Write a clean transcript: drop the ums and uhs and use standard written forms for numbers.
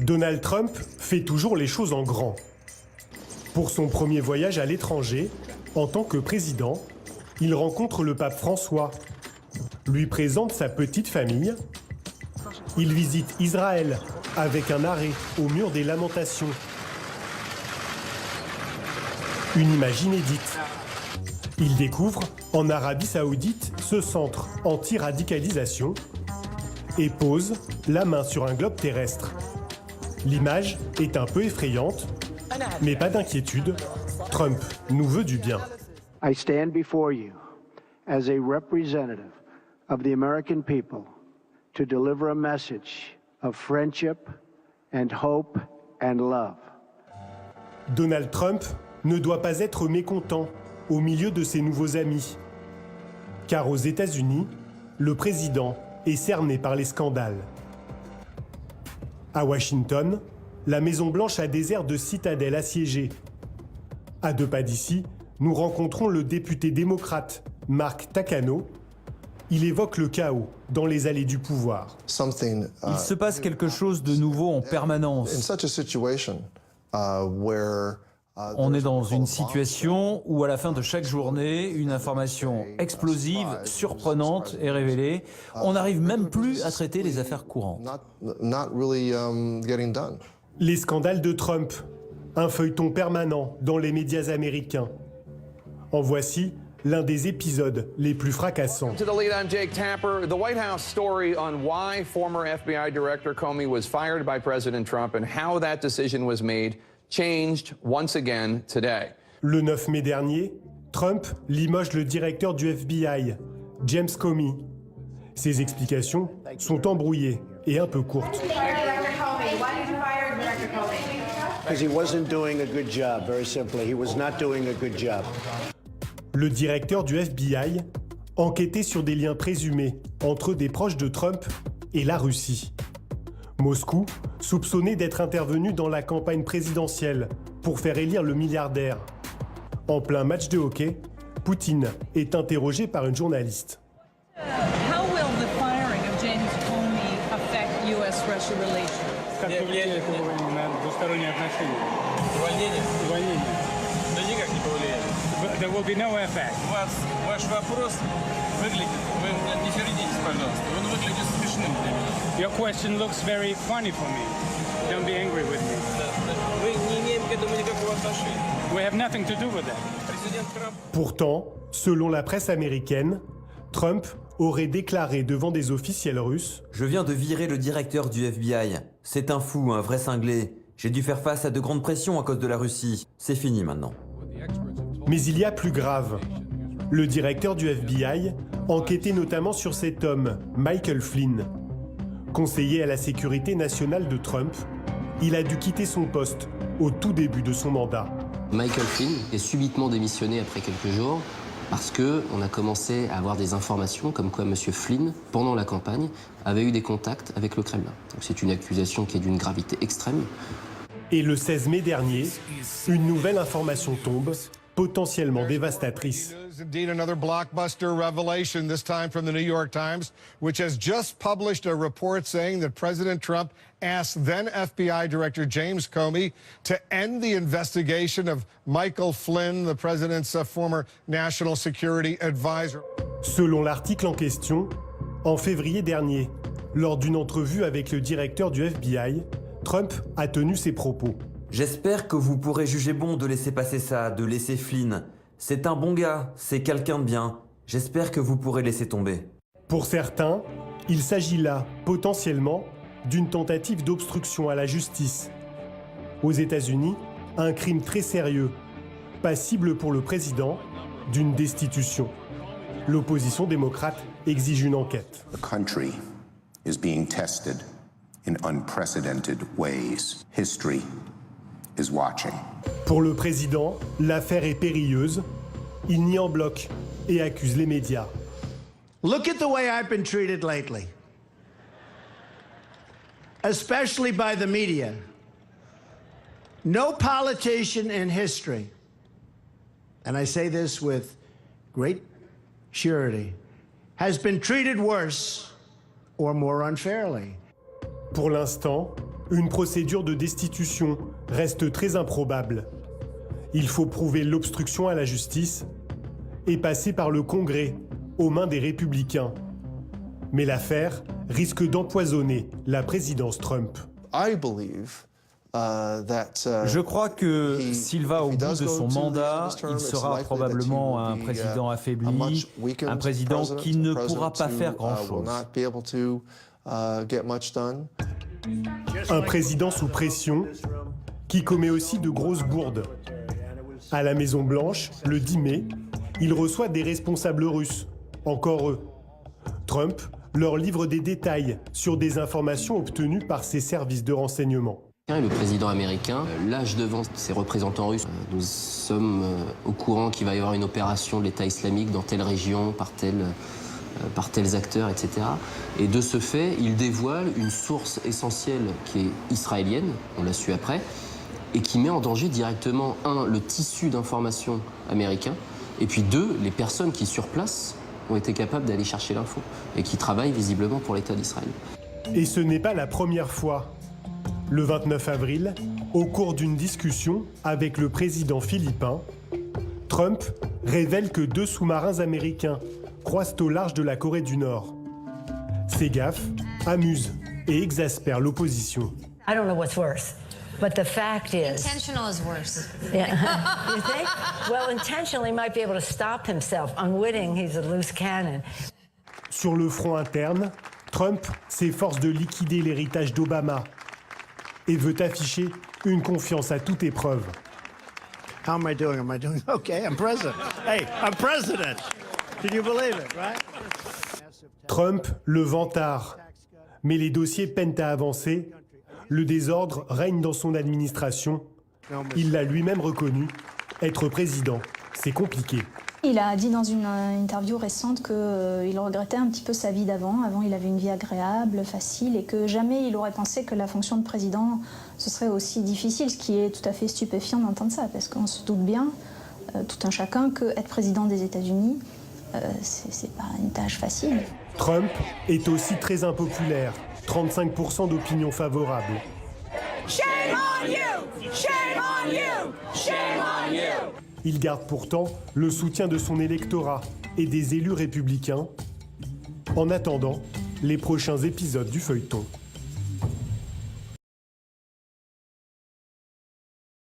Donald Trump fait toujours les choses en grand. Pour son premier voyage à l'étranger, en tant que président, il rencontre le pape François, lui présente sa petite famille. Il visite Israël avec un arrêt au mur des Lamentations. Une image inédite. Il découvre en Arabie Saoudite ce centre anti-radicalisation et pose la main sur un globe terrestre. L'image est un peu effrayante, mais pas d'inquiétude. Trump nous veut du bien. I stand before you as a representative of the American people to deliver a message of friendship and hope and love. Donald Trump ne doit pas être mécontent au milieu de ses nouveaux amis. Car aux États-Unis, le président est cerné par les scandales. À Washington, la Maison-Blanche a des airs de citadelle assiégée. À 2 pas d'ici, nous rencontrons le député démocrate Mark Takano. Il évoque le chaos dans les allées du pouvoir. Il se passe quelque chose de nouveau en permanence. On est dans une situation où à la fin de chaque journée, une information explosive, surprenante est révélée. On n'arrive même plus à traiter les affaires courantes. Les scandales de Trump, un feuilleton permanent dans les médias américains. En voici l'un des épisodes les plus fracassants. To the lead, I'm Jake Tapper. The White House story on why former FBI Director Comey was fired by President Trump and how that decision was made changed once again today. Le 9 mai dernier, Trump limoge le directeur du FBI, James Comey. Ses explications sont embrouillées et un peu courtes. Because he wasn't doing a good job, very simply. He was not doing a good job. Le directeur du FBI enquêtait sur des liens présumés entre des proches de Trump et la Russie. Moscou, soupçonné d'être intervenu dans la campagne présidentielle pour faire élire le milliardaire. En plein match de hockey, Poutine est interrogé par une journaliste. How will the firing of James Comey affect U.S.-Russia relations? There will be no effect. Ваш вопрос выглядит, вы не сердитесь, пожалуйста, он выглядит смешным для меня. Your question looks very funny for me. Don't be angry with me. Мы не имеем к этому никакого отношения. We have nothing to do with that. Pourtant, selon la presse américaine, Trump aurait déclaré devant des officiels russes « Je viens de virer le directeur du FBI. C'est un fou, un vrai cinglé. J'ai dû faire face à de grandes pressions à cause de la Russie. C'est fini maintenant. » Mais il y a plus grave. Le directeur du FBI enquêtait notamment sur cet homme, Michael Flynn. Conseiller à la sécurité nationale de Trump, il a dû quitter son poste au tout début de son mandat. Michael Flynn est subitement démissionné après quelques jours parce qu'on a commencé à avoir des informations comme quoi M. Flynn, pendant la campagne, avait eu des contacts avec le Kremlin. Donc c'est une accusation qui est d'une gravité extrême. Et le 16 mai dernier, une nouvelle information tombe, potentiellement dévastatrice. Indeed, another blockbuster revelation, this time from the New York Times, which has just published a report saying that President Trump asked then FBI Director James Comey to end the investigation of Michael Flynn, the president's former national security advisor. Selon l'article en question, en février dernier, lors d'une entrevue avec le directeur du FBI, Trump a tenu ces propos. J'espère que vous pourrez juger bon de laisser passer ça, de laisser Flynn. C'est un bon gars, c'est quelqu'un de bien. J'espère que vous pourrez laisser tomber. Pour certains, il s'agit là, potentiellement, d'une tentative d'obstruction à la justice. Aux États-Unis, un crime très sérieux, passible pour le président d'une destitution. L'opposition démocrate exige une enquête. The country is being tested in unprecedented ways. History is watching. Pour le président, l'affaire est périlleuse. Il nie en bloc et accuse les médias. Look at the way I've been treated lately, especially by the media. No politician in history, and I say this with great surety, has been treated worse or more unfairly. Pour l'instant, Une procédure de destitution reste très improbable. Il faut prouver l'obstruction à la justice et passer par le Congrès aux mains des républicains. Mais l'affaire risque d'empoisonner la présidence Trump. Je crois que s'il va au bout de son mandat, il sera probablement un président affaibli, un président qui ne pourra pas faire grand-chose. Un président sous pression qui commet aussi de grosses bourdes. À la Maison-Blanche, le 10 mai, il reçoit des responsables russes, encore eux. Trump leur livre des détails sur des informations obtenues par ses services de renseignement. Le président américain lâche devant ses représentants russes. Nous sommes au courant qu'il va y avoir une opération de l'État islamique dans telle région, par tels acteurs, etc. Et de ce fait, il dévoile une source essentielle qui est israélienne, on l'a su après, et qui met en danger directement, un, le tissu d'information américain, et puis deux, les personnes qui sur place ont été capables d'aller chercher l'info, et qui travaillent visiblement pour l'État d'Israël. Et ce n'est pas la première fois. Le 29 avril, au cours d'une discussion avec le président philippin, Trump révèle que 2 sous-marins américains croisent au large de la Corée du Nord. Ces gaffes amusent et exaspèrent l'opposition. I don't know what's worse, but the fact is... Intentional is worse. Yeah. You think? Well, intentional, he might be able to stop himself. Unwitting, he's a loose cannon. Sur le front interne, Trump s'efforce de liquider l'héritage d'Obama et veut afficher une confiance à toute épreuve. How am I doing? Am I doing okay? I'm president. Hey, I'm president. Can you believe it, right? Trump le vantard, mais les dossiers peinent à avancer. Le désordre règne dans son administration. Il l'a lui-même reconnu. Être président, c'est compliqué. Il a dit dans une interview récente qu'il regrettait un petit peu sa vie d'avant. Avant, il avait une vie agréable, facile, et que jamais il aurait pensé que la fonction de président, ce serait aussi difficile, ce qui est tout à fait stupéfiant d'entendre ça, parce qu'on se doute bien, tout un chacun, que être président des États-Unis, c'est pas une tâche facile. Trump est aussi très impopulaire, 35% d'opinion favorable. Shame on you! Shame on you! Shame on you! Il garde pourtant le soutien de son électorat et des élus républicains. En attendant, les prochains épisodes du feuilleton.